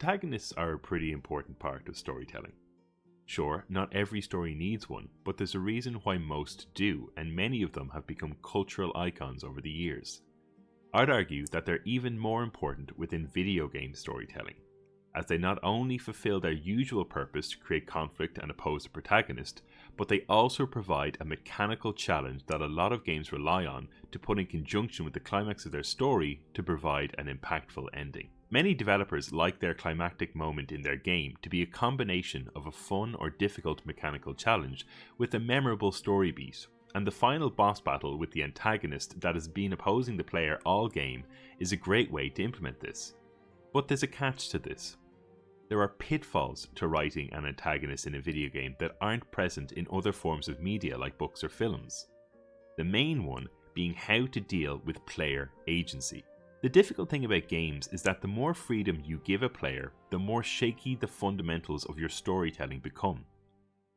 Antagonists are a pretty important part of storytelling. Sure, not every story needs one, but there's a reason why most do, and many of them have become cultural icons over the years. I'd argue that they're even more important within video game storytelling, as they not only fulfill their usual purpose to create conflict and oppose the protagonist, but they also provide a mechanical challenge that a lot of games rely on to put in conjunction with the climax of their story to provide an impactful ending. Many developers like their climactic moment in their game to be a combination of a fun or difficult mechanical challenge with a memorable story beat, and the final boss battle with the antagonist that has been opposing the player all game is a great way to implement this. But there's a catch to this. There are pitfalls to writing an antagonist in a video game that aren't present in other forms of media like books or films. The main one being how to deal with player agency. The difficult thing about games is that the more freedom you give a player, the more shaky the fundamentals of your storytelling become.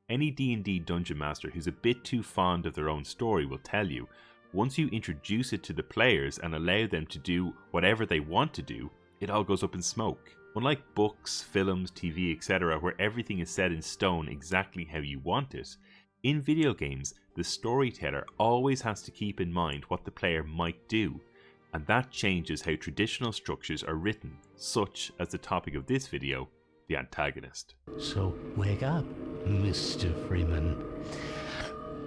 Any D&D dungeon master who's a bit too fond of their own story will tell you, once you introduce it to the players and allow them to do whatever they want to do, it all goes up in smoke. Unlike books, films, TV, etc., where everything is set in stone exactly how you want it, in video games, the storyteller always has to keep in mind what the player might do, and that changes how traditional structures are written, such as the topic of this video, the antagonist. So wake up, Mr. Freeman.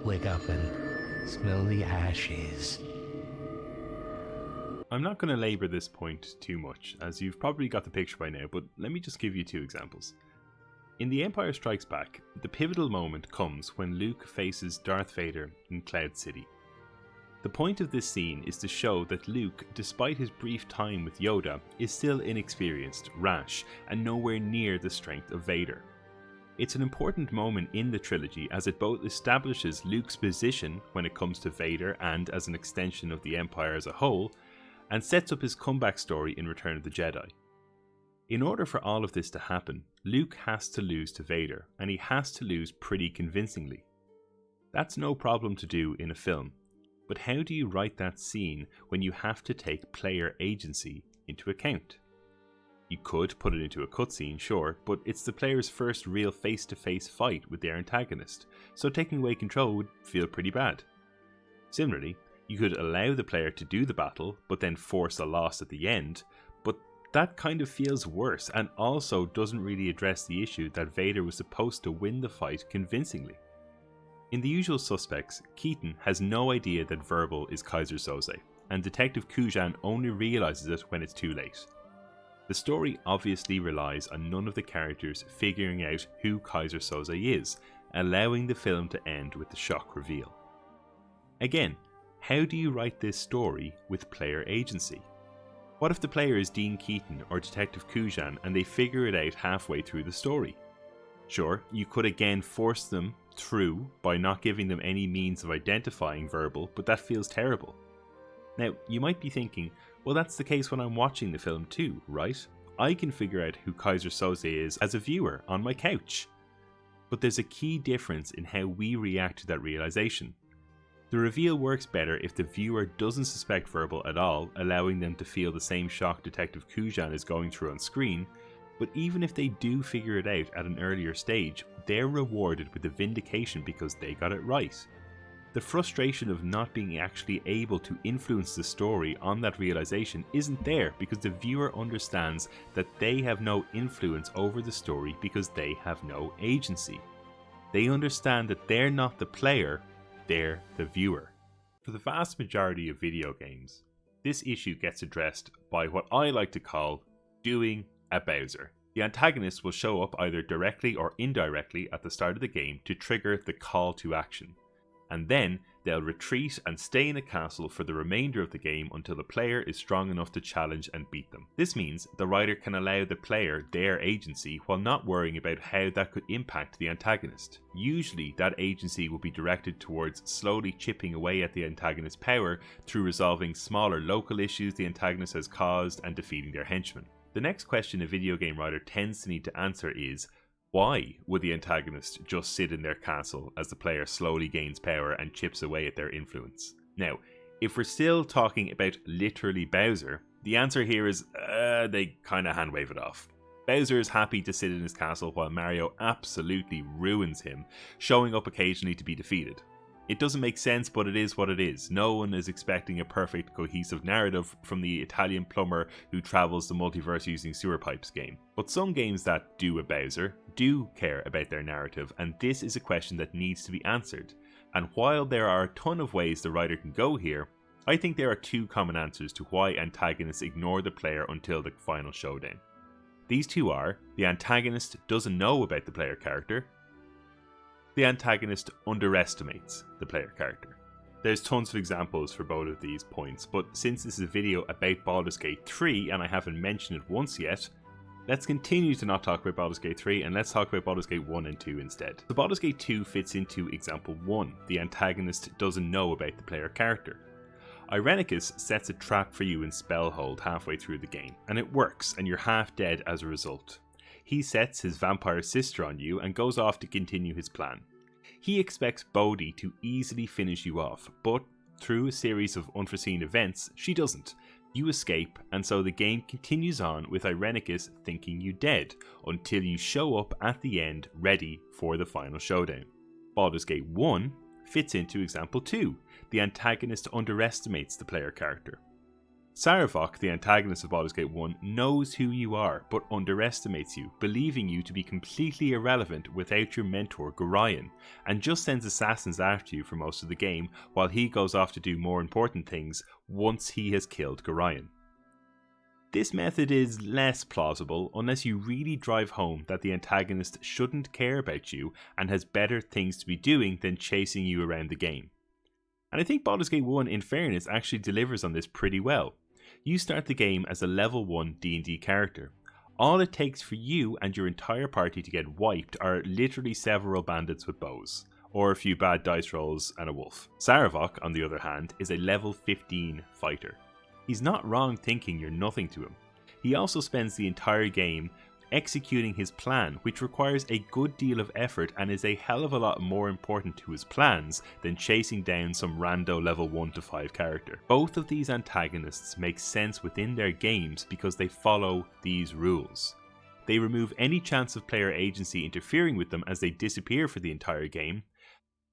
Wake up and smell the ashes. I'm not going to labour this point too much, as you've probably got the picture by now, but let me just give you two examples. In The Empire Strikes Back, the pivotal moment comes when Luke faces Darth Vader in Cloud City. The point of this scene is to show that Luke, despite his brief time with Yoda, is still inexperienced, rash, and nowhere near the strength of Vader. It's an important moment in the trilogy as it both establishes Luke's position when it comes to Vader and as an extension of the Empire as a whole, and sets up his comeback story in Return of the Jedi. In order for all of this to happen, Luke has to lose to Vader, and he has to lose pretty convincingly. That's no problem to do in a film, but how do you write that scene when you have to take player agency into account? You could put it into a cutscene, sure, but it's the player's first real face-to-face fight with their antagonist, so taking away control would feel pretty bad. Similarly, you could allow the player to do the battle, but then force a loss at the end, but that kind of feels worse and also doesn't really address the issue that Vader was supposed to win the fight convincingly. In The Usual Suspects, Keaton has no idea that Verbal is Kaiser Soze, and Detective Kujan only realises it when it's too late. The story obviously relies on none of the characters figuring out who Kaiser Soze is, allowing the film to end with the shock reveal. Again, how do you write this story with player agency? What if the player is Dean Keaton or Detective Kujan and they figure it out halfway through the story? Sure, you could again force them through by not giving them any means of identifying Verbal, but that feels terrible. Now, you might be thinking, well, that's the case when I'm watching the film too, right? I can figure out who Kaiser Soze is as a viewer on my couch. But there's a key difference in how we react to that realization. The reveal works better if the viewer doesn't suspect Verbal at all, allowing them to feel the same shock Detective Kujan is going through on screen, but even if they do figure it out at an earlier stage, they're rewarded with a vindication because they got it right. The frustration of not being actually able to influence the story on that realization isn't there because the viewer understands that they have no influence over the story because they have no agency. They understand that they're not the player, they're the viewer. For the vast majority of video games, this issue gets addressed by what I like to call doing a Bowser. The antagonist will show up either directly or indirectly at the start of the game to trigger the call to action, and then they'll retreat and stay in a castle for the remainder of the game until the player is strong enough to challenge and beat them. This means the writer can allow the player their agency while not worrying about how that could impact the antagonist. Usually that agency will be directed towards slowly chipping away at the antagonist's power through resolving smaller local issues the antagonist has caused and defeating their henchmen. The next question a video game writer tends to need to answer is, why would the antagonist just sit in their castle as the player slowly gains power and chips away at their influence? Now, if we're still talking about literally Bowser, the answer here is they kinda hand wave it off. Bowser is happy to sit in his castle while Mario absolutely ruins him, showing up occasionally to be defeated. It doesn't make sense, but it is what it is. No one is expecting a perfect, cohesive narrative from the Italian plumber who travels the multiverse using sewer pipes game. But some games that do a Bowser do care about their narrative, and this is a question that needs to be answered. And while there are a ton of ways the writer can go here, I think there are two common answers to why antagonists ignore the player until the final showdown. These two are: the antagonist doesn't know about the player character, the antagonist underestimates the player character. There's tons of examples for both of these points, but since this is a video about Baldur's Gate 3 and I haven't mentioned it once yet, let's continue to not talk about Baldur's Gate 3 and let's talk about Baldur's Gate 1 and 2 instead. So Baldur's Gate 2 fits into example 1, the antagonist doesn't know about the player character. Irenicus sets a trap for you in Spellhold halfway through the game, and it works, and you're half dead as a result. He sets his vampire sister on you and goes off to continue his plan. He expects Bodhi to easily finish you off, but through a series of unforeseen events, she doesn't. You escape, and so the game continues on with Irenicus thinking you dead, until you show up at the end ready for the final showdown. Baldur's Gate 1 fits into example 2. The antagonist underestimates the player character. Sarevok, the antagonist of Baldur's Gate 1, knows who you are, but underestimates you, believing you to be completely irrelevant without your mentor Gorion, and just sends assassins after you for most of the game, while he goes off to do more important things once he has killed Gorion. This method is less plausible unless you really drive home that the antagonist shouldn't care about you and has better things to be doing than chasing you around the game. And I think Baldur's Gate 1, in fairness, actually delivers on this pretty well. You start the game as a level 1 D&D character. All it takes for you and your entire party to get wiped are literally several bandits with bows, or a few bad dice rolls and a wolf. Sarevok, on the other hand, is a level 15 fighter. He's not wrong thinking you're nothing to him. He also spends the entire game executing his plan, which requires a good deal of effort and is a hell of a lot more important to his plans than chasing down some rando level 1 to 5 character. Both of these antagonists make sense within their games because they follow these rules. They remove any chance of player agency interfering with them as they disappear for the entire game,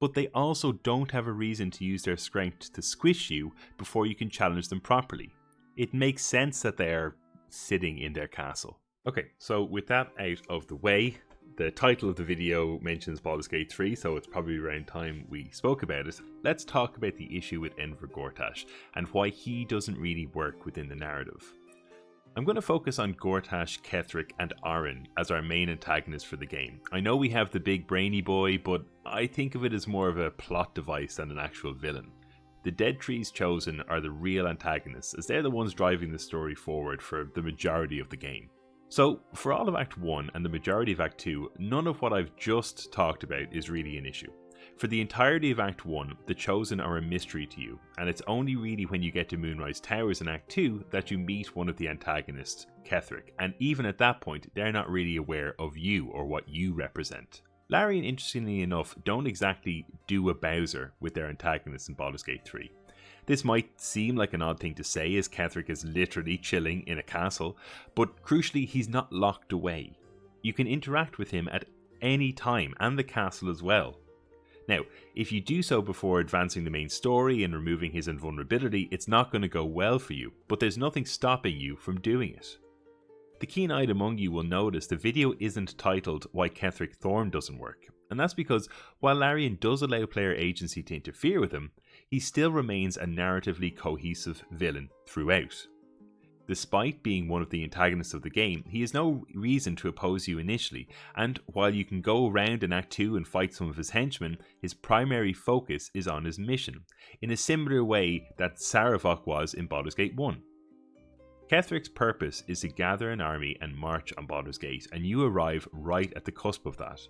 but they also don't have a reason to use their strength to squish you before you can challenge them properly. It makes sense that they are sitting in their castle. Okay, so with that out of the way, the title of the video mentions Baldur's Gate 3, so it's probably around time we spoke about it. Let's talk about the issue with Enver Gortash and why he doesn't really work within the narrative. I'm going to focus on Gortash, Ketheric and Arin as our main antagonists for the game. I know we have the big brainy boy, but I think of it as more of a plot device than an actual villain. The Dead Trees Chosen are the real antagonists, as they're the ones driving the story forward for the majority of the game. So, for all of Act 1 and the majority of Act 2, none of what I've just talked about is really an issue. For the entirety of Act 1, the Chosen are a mystery to you, and it's only really when you get to Moonrise Towers in Act 2 that you meet one of the antagonists, Ketheric, and even at that point, they're not really aware of you or what you represent. Larian, interestingly enough, don't exactly do a Bowser with their antagonists in Baldur's Gate 3. This might seem like an odd thing to say, as Ketheric is literally chilling in a castle, but crucially he's not locked away. You can interact with him at any time, and the castle as well. Now, if you do so before advancing the main story and removing his invulnerability, it's not going to go well for you, but there's nothing stopping you from doing it. The keen-eyed among you will notice the video isn't titled Why Ketheric Thorm Doesn't Work, and that's because while Larian does allow player agency to interfere with him, he still remains a narratively cohesive villain throughout. Despite being one of the antagonists of the game, he has no reason to oppose you initially, and while you can go around in Act 2 and fight some of his henchmen, his primary focus is on his mission, in a similar way that Sarevok was in Baldur's Gate 1. Ketheric's purpose is to gather an army and march on Baldur's Gate, and you arrive right at the cusp of that.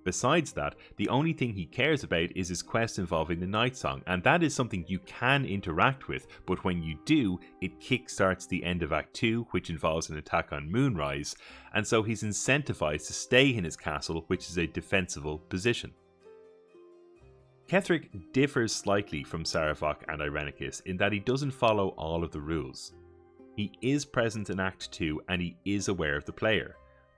Besides that, the only thing he cares about is his quest involving the Night Song, and that is something you can interact with, but when you do, it kickstarts the end of Act 2, which involves an attack on Moonrise, and so he's incentivized to stay in his castle, which is a defensible position. Ketheric differs slightly from Sarevok and Irenicus in that he doesn't follow all of the rules. He is present in Act 2 and he is aware of the player.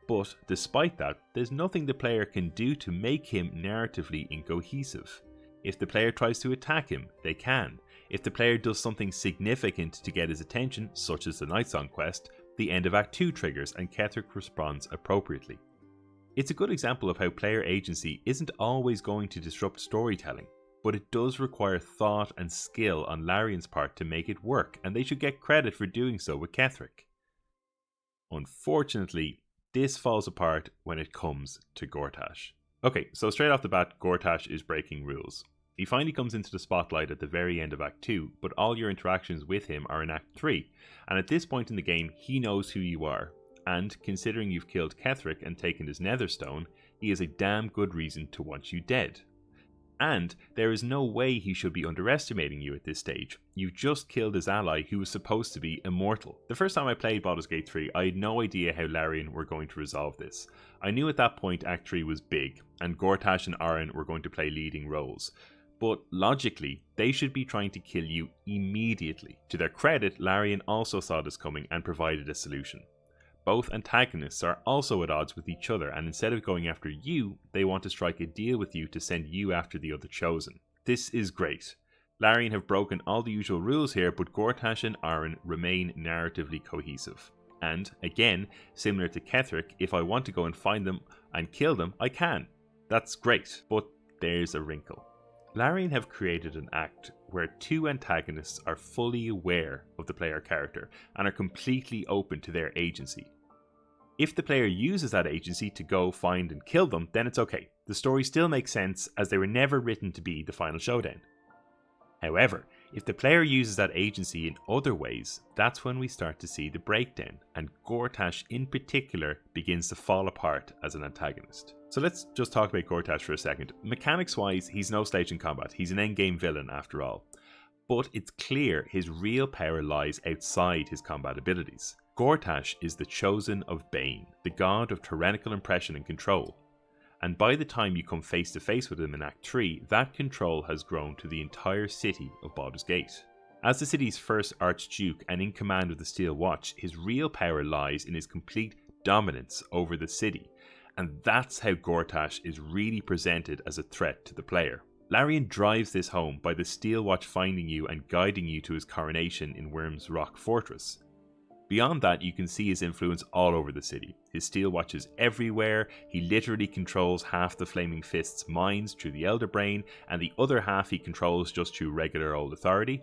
But despite that, there's nothing the player can do to make him narratively incohesive. If the player tries to attack him, they can. If the player does something significant to get his attention, such as the Night Song quest, the end of Act 2 triggers and Ketheric responds appropriately. It's a good example of how player agency isn't always going to disrupt storytelling, but it does require thought and skill on Larian's part to make it work, and they should get credit for doing so with Ketheric. Unfortunately, this falls apart when it comes to Gortash. Okay, so straight off the bat, Gortash is breaking rules. He finally comes into the spotlight at the very end of Act 2, but all your interactions with him are in Act 3, and at this point in the game, he knows who you are, and considering you've killed Ketheric and taken his Netherstone, he has a damn good reason to want you dead. And there is no way he should be underestimating you at this stage. You've just killed his ally who was supposed to be immortal. The first time I played Baldur's Gate 3, I had no idea how Larian were going to resolve this. I knew at that point Act 3 was big, and Gortash and Aran were going to play leading roles. But logically, they should be trying to kill you immediately. To their credit, Larian also saw this coming and provided a solution. Both antagonists are also at odds with each other, and instead of going after you, they want to strike a deal with you to send you after the other chosen. This is great. Larian have broken all the usual rules here, but Gortash and Aran remain narratively cohesive. And, again, similar to Ketheric, if I want to go and find them and kill them, I can. That's great, but there's a wrinkle. Larian have created an act where two antagonists are fully aware of the player character and are completely open to their agency. If the player uses that agency to go find and kill them, then it's okay. The story still makes sense as they were never written to be the final showdown. However, if the player uses that agency in other ways, that's when we start to see the breakdown, and Gortash in particular begins to fall apart as an antagonist. So let's just talk about Gortash for a second. Mechanics wise, he's no slouch in combat, he's an endgame villain after all. But it's clear his real power lies outside his combat abilities. Gortash is the chosen of Bane, the god of tyrannical oppression and control. And by the time you come face to face with him in Act 3, that control has grown to the entire city of Baldur's Gate. As the city's first Archduke and in command of the Steel Watch, his real power lies in his complete dominance over the city, and that's how Gortash is really presented as a threat to the player. Larian drives this home by the Steel Watch finding you and guiding you to his coronation in Worm's Rock Fortress. Beyond that, you can see his influence all over the city. His Steel Watch is everywhere, he literally controls half the Flaming Fist's minds through the Elder Brain, and the other half he controls just through regular old authority.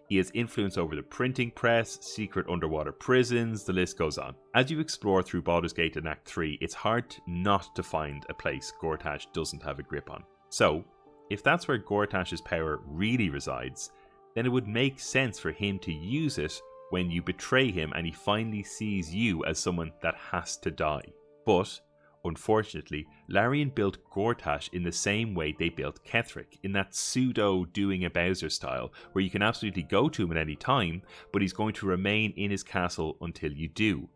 He has influence over the printing press, secret underwater prisons, the list goes on. As you explore through Baldur's Gate in Act 3, it's hard not to find a place Gortash doesn't have a grip on. So, if that's where Gortash's power really resides, then it would make sense for him to use it when you betray him and he finally sees you as someone that has to die. But, unfortunately, Larian built Gortash in the same way they built Ketheric, in that pseudo doing a Bowser style, where you can absolutely go to him at any time, but he's going to remain in his castle until you do,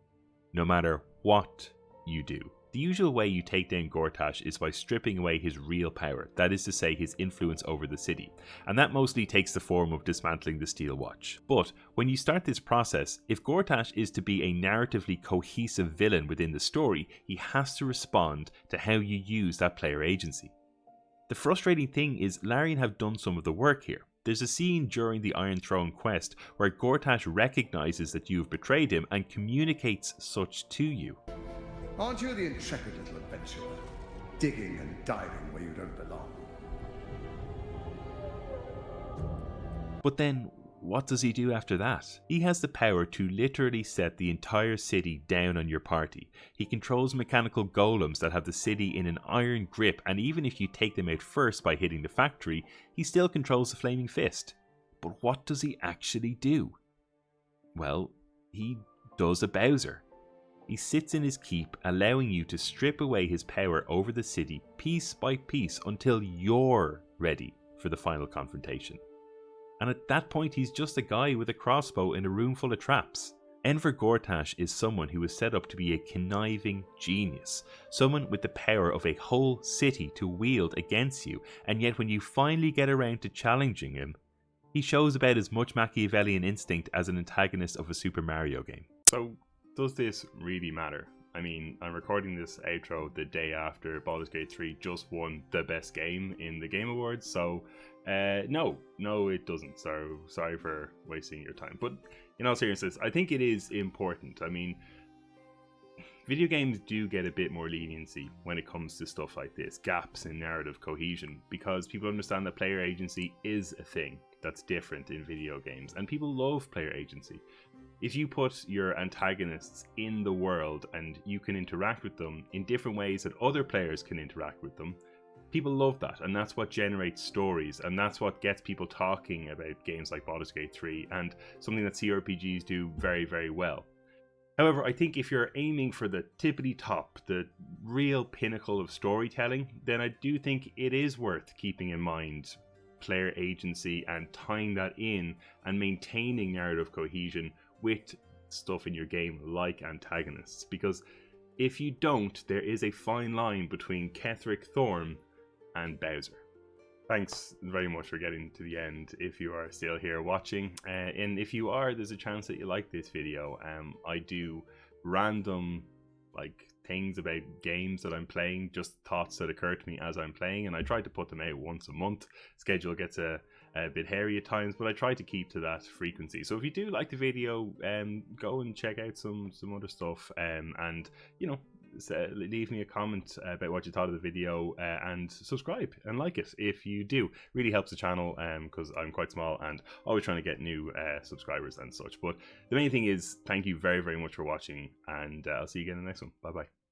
no matter what you do. The usual way you take down Gortash is by stripping away his real power, that is to say his influence over the city, and that mostly takes the form of dismantling the Steel Watch. But when you start this process, if Gortash is to be a narratively cohesive villain within the story, he has to respond to how you use that player agency. The frustrating thing is Larian have done some of the work here. There's a scene during the Iron Throne quest where Gortash recognizes that you have betrayed him and communicates such to you. Aren't you the intrepid little adventurer, digging and diving where you don't belong? But then, what does he do after that? He has the power to literally set the entire city down on your party. He controls mechanical golems that have the city in an iron grip, and even if you take them out first by hitting the factory, he still controls the Flaming Fist. But what does he actually do? Well, he does a Bowser. He sits in his keep, allowing you to strip away his power over the city piece by piece until you're ready for the final confrontation. And at that point he's just a guy with a crossbow in a room full of traps. Enver Gortash is someone who is set up to be a conniving genius, someone with the power of a whole city to wield against you, and yet when you finally get around to challenging him, he shows about as much Machiavellian instinct as an antagonist of a Super Mario game. So, does this really matter? I mean, I'm recording this outro the day after Baldur's Gate 3 just won the best game in the Game Awards, so no, it doesn't. So sorry for wasting your time. But in all seriousness, I think it is important. I mean, video games do get a bit more leniency when it comes to stuff like this, gaps in narrative cohesion, because people understand that player agency is a thing that's different in video games, and people love player agency. If you put your antagonists in the world and you can interact with them in different ways that other players can interact with them, people love that, and that's what generates stories, and that's what gets people talking about games like Baldur's Gate 3, and something that CRPGs do very, very well. However, I think if you're aiming for the tippity top, the real pinnacle of storytelling, then I do think it is worth keeping in mind player agency and tying that in and maintaining narrative cohesion with stuff in your game like antagonists. Because if you don't, there is a fine line between Ketheric Thorm and Bowser. Thanks very much for getting to the end if you are still here watching, and if you are, there's a chance that you like this video. I do random things about games that I'm playing, just thoughts that occur to me as I'm playing, and I try to put them out once a month. Schedule gets a bit hairy at times, but I try to keep to that frequency. So if you do like the video, go and check out some other stuff, and leave me a comment about what you thought of the video, and subscribe and like it if you do. Really helps the channel, because I'm quite small and always trying to get new subscribers and such. But the main thing is, thank you very, very much for watching, and I'll see you again in the next one. Bye bye.